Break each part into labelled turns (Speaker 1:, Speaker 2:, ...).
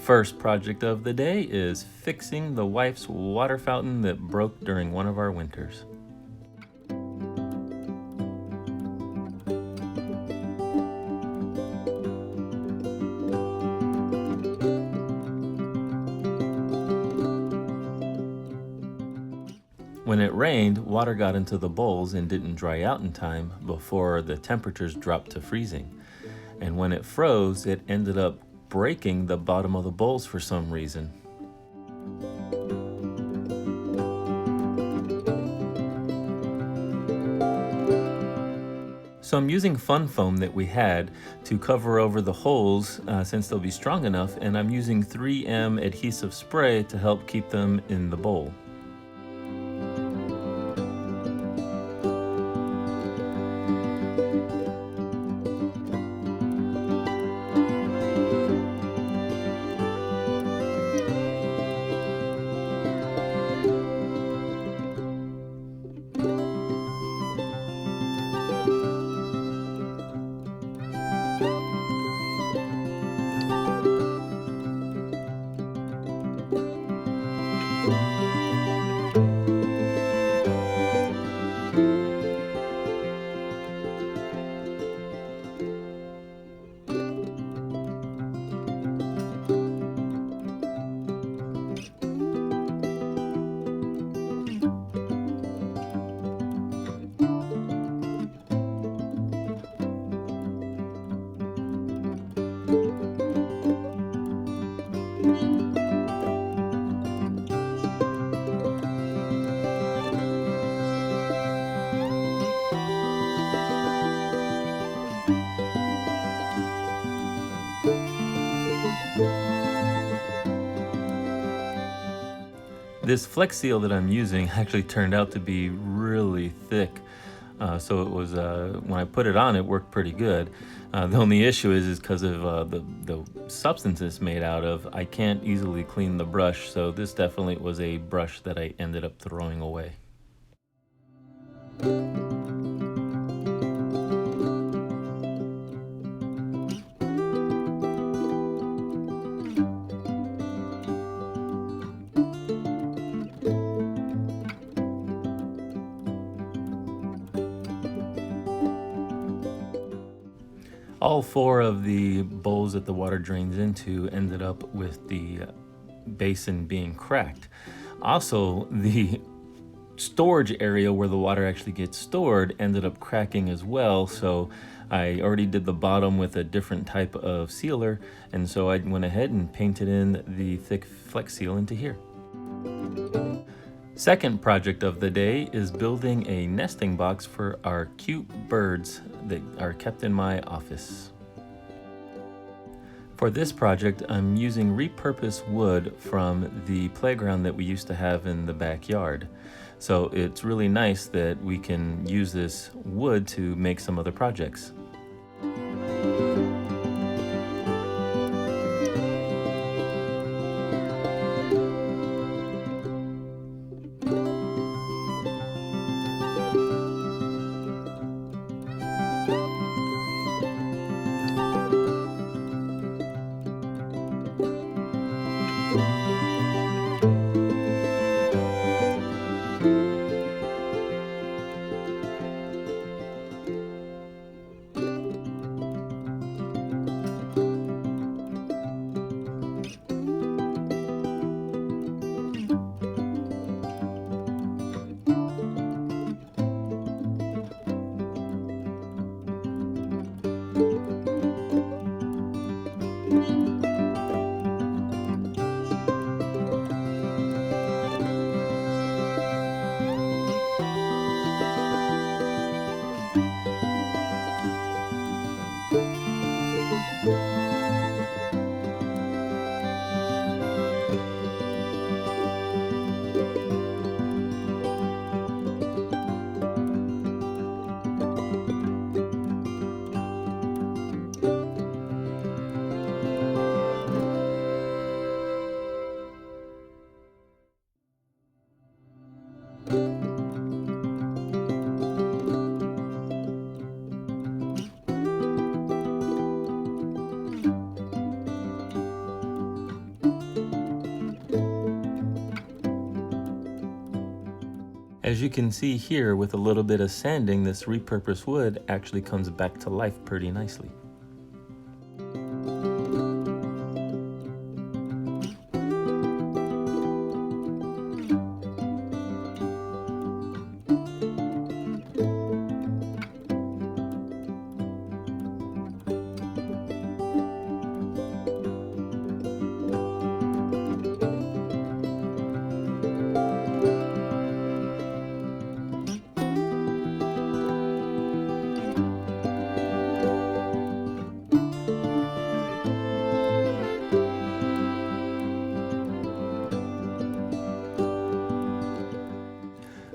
Speaker 1: First project of the day is fixing the wife's water fountain that broke during one of our winters. When it rained, water got into the bowls and didn't dry out in time before the temperatures dropped to freezing. And when it froze, it ended up breaking the bottom of the bowls for some reason. So I'm using fun foam that we had to cover over the holes since they'll be strong enough, and I'm using 3M adhesive spray to help keep them in the bowl. This Flex Seal that I'm using actually turned out to be really thick. So it was, when I put it on, it worked pretty good. The only issue is because of the substance it's made out of, I can't easily clean the brush. So this definitely was a brush that I ended up throwing away. All four of the bowls that the water drains into ended up with the basin being cracked. Also, the storage area where the water actually gets stored ended up cracking as well. So I already did the bottom with a different type of sealer, and so I went ahead and painted in the thick Flex Seal into here. Second project of the day is building a nesting box for our cute birds that are kept in my office. For this project, I'm using repurposed wood from the playground that we used to have in the backyard. So it's really nice that we can use this wood to make some other projects. As you can see here, with a little bit of sanding, this repurposed wood actually comes back to life pretty nicely.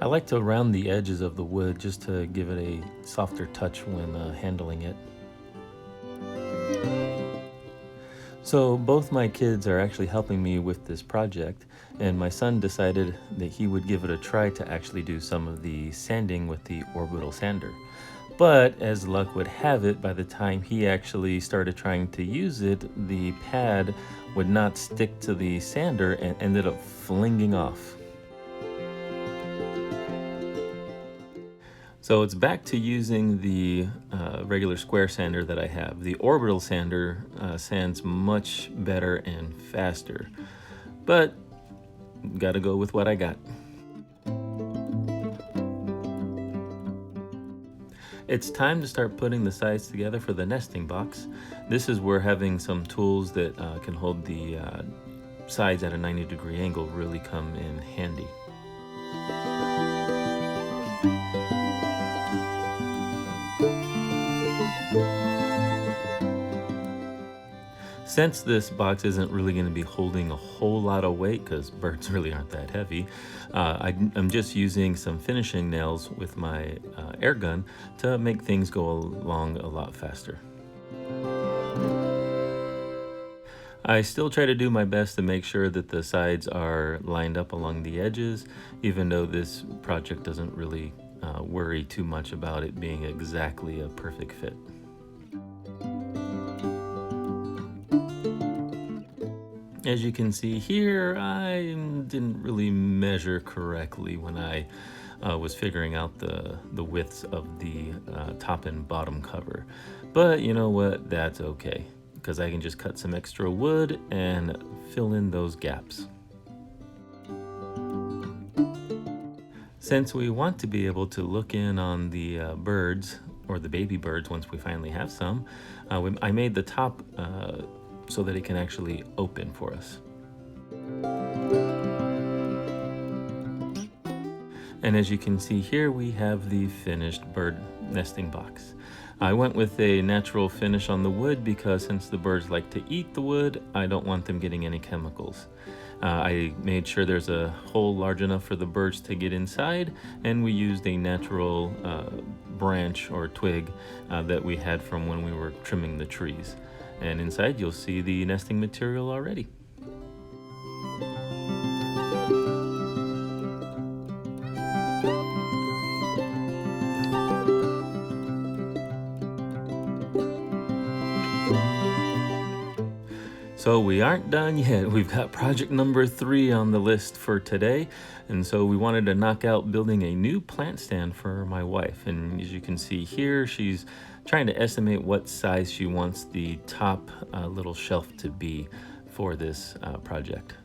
Speaker 1: I like to round the edges of the wood just to give it a softer touch when handling it. So both my kids are actually helping me with this project, and my son decided that he would give it a try to actually do some of the sanding with the orbital sander. But as luck would have it, by the time he actually started trying to use it, the pad would not stick to the sander and ended up flinging off. So it's back to using the regular square sander that I have. The orbital sander sands much better and faster, but gotta go with what I got. It's time to start putting the sides together for the nesting box. This is where having some tools that can hold the sides at a 90-degree angle really come in handy. Since this box isn't really going to be holding a whole lot of weight, because birds really aren't that heavy, I'm just using some finishing nails with my air gun to make things go along a lot faster. I still try to do my best to make sure that the sides are lined up along the edges, even though this project doesn't really worry too much about it being exactly a perfect fit. As you can see here, I didn't really measure correctly when I was figuring out the widths of the top and bottom cover. But you know what, that's okay, because I can just cut some extra wood and fill in those gaps. Since we want to be able to look in on the birds, or the baby birds once we finally have some, I made the top so that it can actually open for us. And as you can see here, we have the finished bird nesting box. I went with a natural finish on the wood because since the birds like to eat the wood, I don't want them getting any chemicals. I made sure there's a hole large enough for the birds to get inside, and we used a natural branch or twig that we had from when we were trimming the trees. And inside you'll see the nesting material already. So we aren't done yet. We've got project number 3 on the list for today. And so we wanted to knock out building a new plant stand for my wife. And as you can see here, she's trying to estimate what size she wants the top little shelf to be for this project.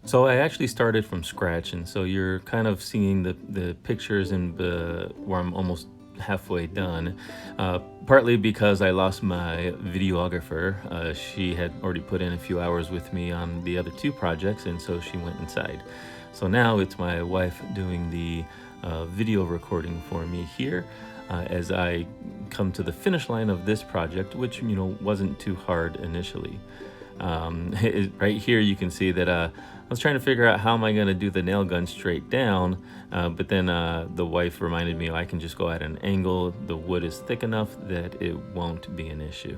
Speaker 1: So I actually started from scratch, and so you're kind of seeing the pictures and where I'm almost halfway done, partly because I lost my videographer. She had already put in a few hours with me on the other 2 projects, and so she went inside. So now it's my wife doing the video recording for me here as I come to the finish line of this project, which wasn't too hard initially. Right here you can see that I was trying to figure out how am I going to do the nail gun straight down, but then the wife reminded me I can just go at an angle. The wood is thick enough that it won't be an issue.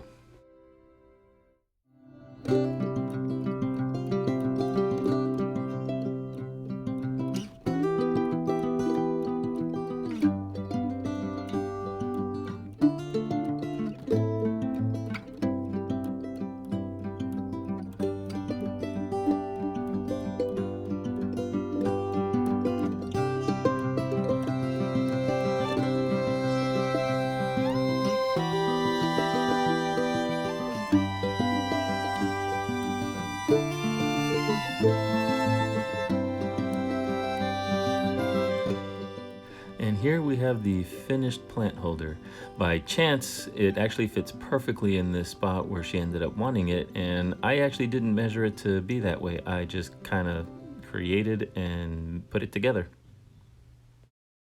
Speaker 1: here we have the finished plant holder. By chance, it actually fits perfectly in this spot where she ended up wanting it, and I actually didn't measure it to be that way. I just kind of created and put it together.